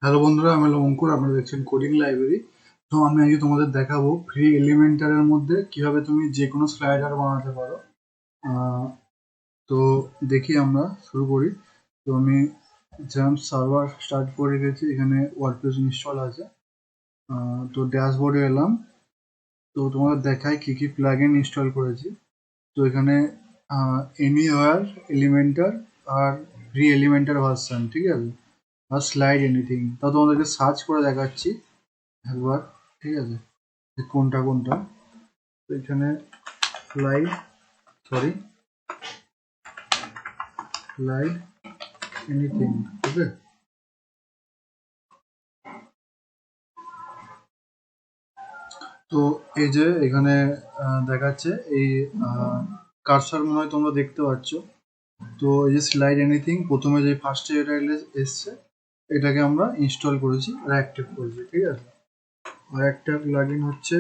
Hello বন্ধুরা, আমি হলাম অঙ্কুর। আপনারা দেখছেন কোডিং লাইব্রেরি। তো আমি আজকে তোমাদের দেখাবো ফ্রি এলিমেন্টারের মধ্যে কিভাবে তুমি যে কোনো স্লাইডার বানাতে পারো। তো দেখি আমরা শুরু করি। তো আমি জাম্প সার্ভার স্টার্ট করে রেখেছি, এখানে ওয়ার্ডপ্রেস ইনস্টল আছে। তো ড্যাশবোর্ডে এলাম। তো তোমাদের দেখায় কি কি প্লাগইন ইনস্টল করেছি। তো এখানে এনিওয়ার এলিমেন্টার আর ফ্রি এলিমেন্টার ভার্সন, ঠিক আছে, আর স্লাইড এনিথিং। তা তোমাদেরকে সার্চ করে দেখাচ্ছি একবার, ঠিক আছে, যে কোনটা কোনটা। তো এখানে স্লাইড স্লাইড এনিথিং, ওকে। তো এই যে এখানে দেখাচ্ছে এই কার্সার, মনে হয় তোমরা দেখতে পাচ্ছ। তো এই যে স্লাইড এনিথিং, প্রথমে যে ফার্স্টে এটা এসছে, এটাকে আমরা ইনস্টল করেছি আর অ্যাক্টিভ করেছি, ঠিক আছে। আর একটা প্লাগইন হচ্ছে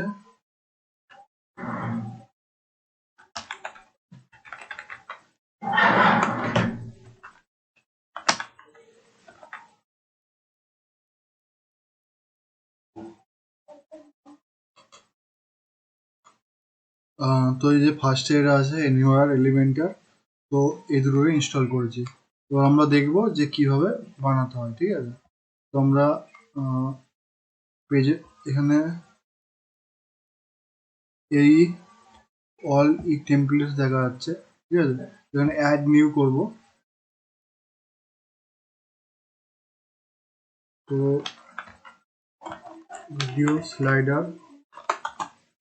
তো এই যে ফার্স্টে এটা আছে এনিওয়ার এলিমেন্টার। তো এই দুটোকে ইনস্টল করেছি। এবার আমরা দেখবো যে কিভাবে বানাতে হয়, ঠিক আছে। তো আমরা পেজে এখানে এই অল ই টেমপ্লেটস দেখা যাচ্ছে, ঠিক আছে। এখানে অ্যাড নিউ করব। তো ভিডিও স্লাইডার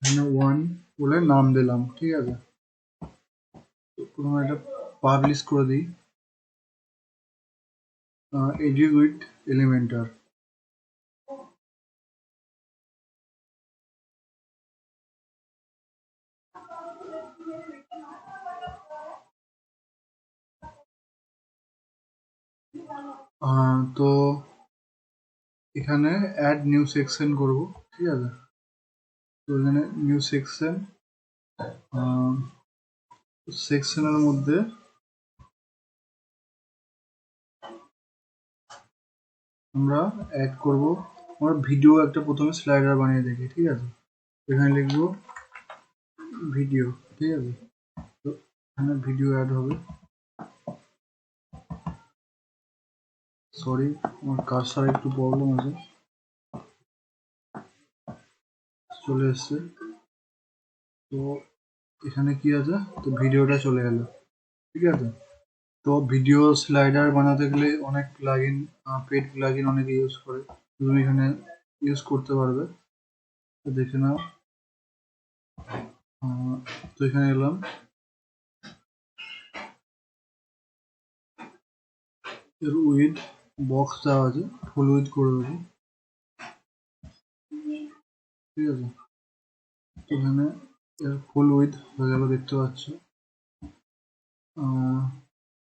এখানে 1 বলে নাম দিলাম, ঠিক আছে। তো প্রথমে এটা পাবলিশ করে দিই, এডিট উইথ এলিমেন্টার। তো এখানে অ্যাড নিউ সেকশন করব, ঠিক আছে। তো এখানে নিউ সেকশন, সেকশনের মধ্যে আমরা অ্যাড করব। আমরা ভিডিও একটা প্রথমে স্লাইডার বানিয়ে দেখি, ঠিক আছে। এখানে লিখবো ভিডিও, ঠিক আছে। তো এখানে ভিডিও অ্যাড হবে। সরি, আমার কার্সার একটু প্রবলেম আছে, চলে এসছে। তো এখানে কি আছে, তো ভিডিওটা চলে গেল, ঠিক আছে। তো ভিডিও স্লাইডার বানাতে গেলে অনেক প্লাগইন, পেড প্লাগইন অনেকে ইউজ করে, তুমি এখানে ইউজ করতে পারবে। তো দেখে নাও। তো এখানে এলাম, এর উইথ বক্স দেওয়া আছে, ফুল উইথ করে দেবো, ঠিক আছে। তো এখানে এর ফুল উইথ হয়ে গেল, দেখতে পাচ্ছ।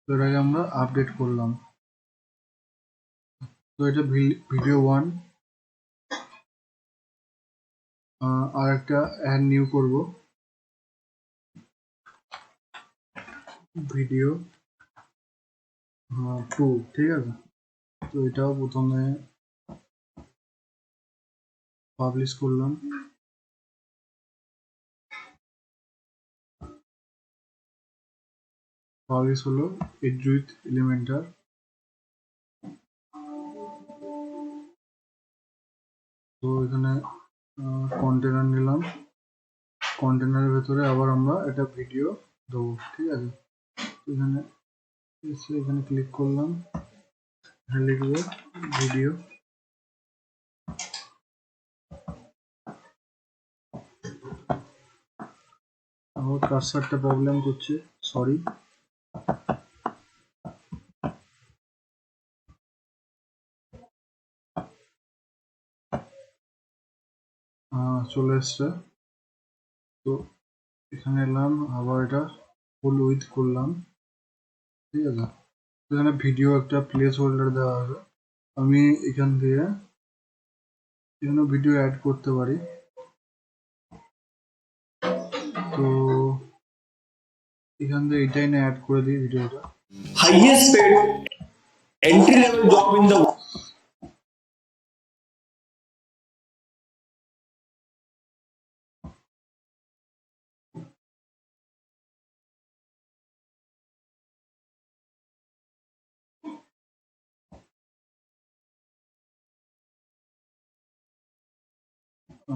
তো এটাকে আমরা আপডেট করলাম। তো এটা ভিডিও 1। আর একটা অ্যাড নিউ করব, ভিডিও 2, ঠিক আছে। তো এটাও প্রথমে পাবলিশ করলাম, পাবলিশ হলো এডিট উইথ এলিমেন্টার। তো এখানে কন্টেনার নিলাম, কন্টেনারের ভেতরে আবার আমরা এটা ভিডিও দেবো, ঠিক আছে। এখানে এসে এখানে ক্লিক করলাম, এখানে লিখবো ভিডিও। আমার কার্সারটা প্রবলেম করছে, সরি। চলে এসছে। তো এখানে এলাম, আবার এটা ফুল উইথ করলাম, ঠিক আছে। এখানে ভিডিও একটা প্লেস হোল্ডার দেওয়া আছে, আমি এখান দিয়ে এখানে ভিডিও অ্যাড করতে পারি। তো এখান দিয়ে এটাই না অ্যাড করে দিই ভিডিওটা। highest paid entry level job in the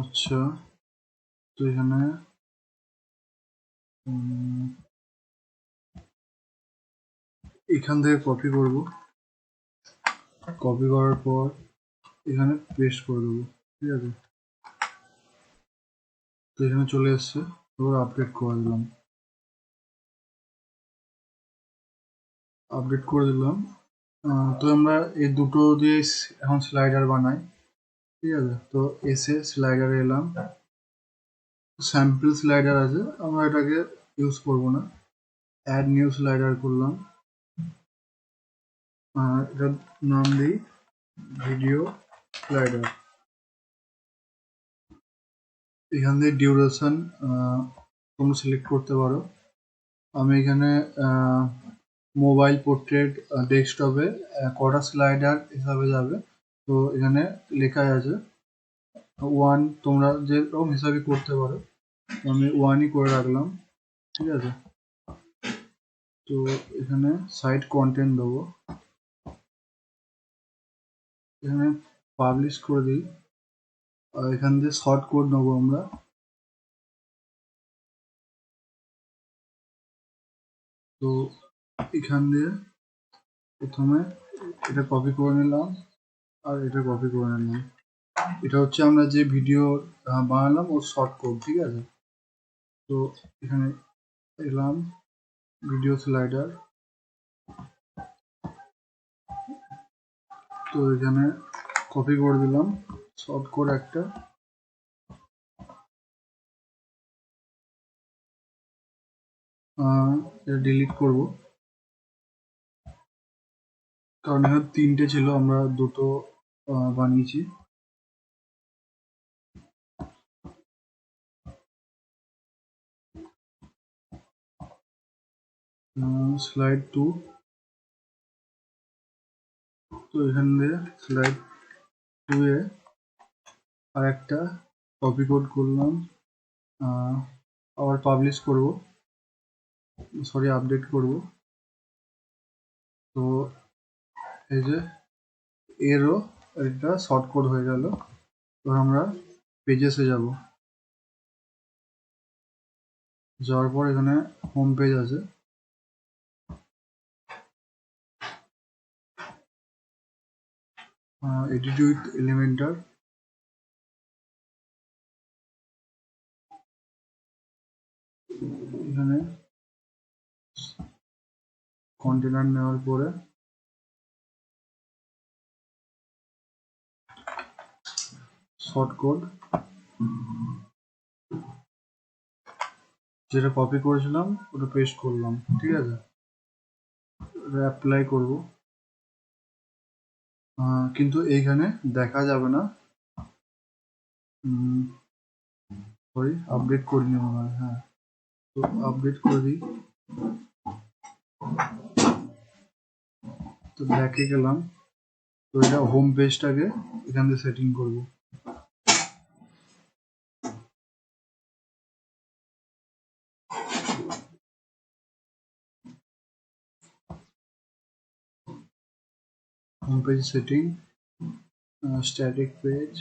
আচ্ছা, তো এখানে এখান থেকে কপি করব, কপি করার পর এখানে পেস্ট করে দেবো, ঠিক আছে। তো এখানে চলে এসছে, এবার আপডেট করে দিলাম, তো আমরা এই দুটো দিয়ে এখন স্লাইডার বানাই, ঠিক আছে। তো এসে স্লাইডারে এলাম, স্যাম্পল স্লাইডার আছে, আমরা এটাকে ইউজ করব না, অ্যাড নিউ স্লাইডার করলাম, এটার নাম দিই ভিডিও স্লাইডার। এখান থেকে ডিউরেশন তোমরা সিলেক্ট করতে পারো, আমি এখানে মোবাইল পোর্ট্রেট ডেস্কটপে কটা স্লাইডার হিসাবে যাবে, তো এখানে লেখা আছে 1, তোমরা যেরকম হিসাবে করতে পারো, আমি 1ই করে রাখলাম, ঠিক আছে। তো এখানে সাইট কন্টেন্ট দেবো, এখানে পাবলিশ করে দিই, আর এখান দিয়ে শর্ট কোড নেবো আমরা, তো এখান দিয়ে প্রথমে এটা কপি করে নিলাম আর এটা কপি করে নিলাম, এটা হচ্ছে আমরা যে ভিডিও বানালাম ওর শর্ট কোড, ঠিক আছে। তো এখানে এলাম, ভিডিও স্লাইডার, তো এখানে কপি করে দিলাম শর্ট কোড একটা, এটা ডিলিট করব, কারণ এখানে 3টে ছিল, আমরা দুটো বানিয়েছি। স্লাইড 2, তো এখান দিয়ে স্লাইড 2 এ আর একটা কপি কোড করলাম, আবার পাবলিশ করব, সরি আপডেট করব, তো এই যে এরও এটা শর্ট কোড হয়ে গেল। তো আমরা পেজেসে যাব, যাওয়ার পর এখানে হোম পেজ আছে, এডিট উইথ এলিমেন্টার, এখানে কন্টেনার নেওয়ার পরে শর্ট কোড যেটা কপি করেছিলাম ওটা পেস্ট করলাম, ঠিক আছে। এটা অ্যাপ্লাই করব, কিন্তু এইখানে দেখা যাবে না, সরি আপডেট করিনি মনে হয়, হ্যাঁ, তো আপডেট করে দিই, তো ব্যাকে গেলাম, তো এটা হোম পেজটাকে এখান থেকে সেটিং করব, home page setting, static page,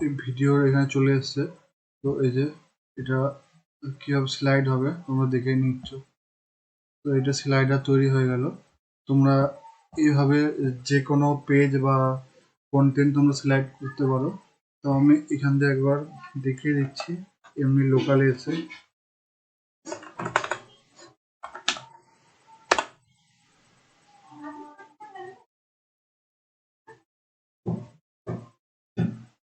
এই ভিডিওর এখানে চলে এসছে, তো এই যে এটা কিভাবে স্লাইড হবে তোমরা দেখে নিচ্ছ, তো এটা স্লাইডার তৈরি হয়ে গেল। তোমরা এইভাবে যে কোনো পেজ বা কন্টেন্ট তোমরা সিলেক্ট করতে পারো, তো আমি এখান থেকে একবার দেখিয়ে দিচ্ছি এমনি লোকালে এসে,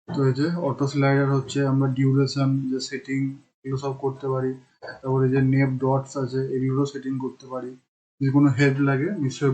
তো এই যে অটো স্লাইডার হচ্ছে, আমরা ডিউরেশন যে সেটিং এগুলো সব করতে পারি, তারপরে যে নেপ ডটস আছে এগুলো সেটিং করতে পারি, যদি কোনো হেল্প লাগে নিশ্চয়ই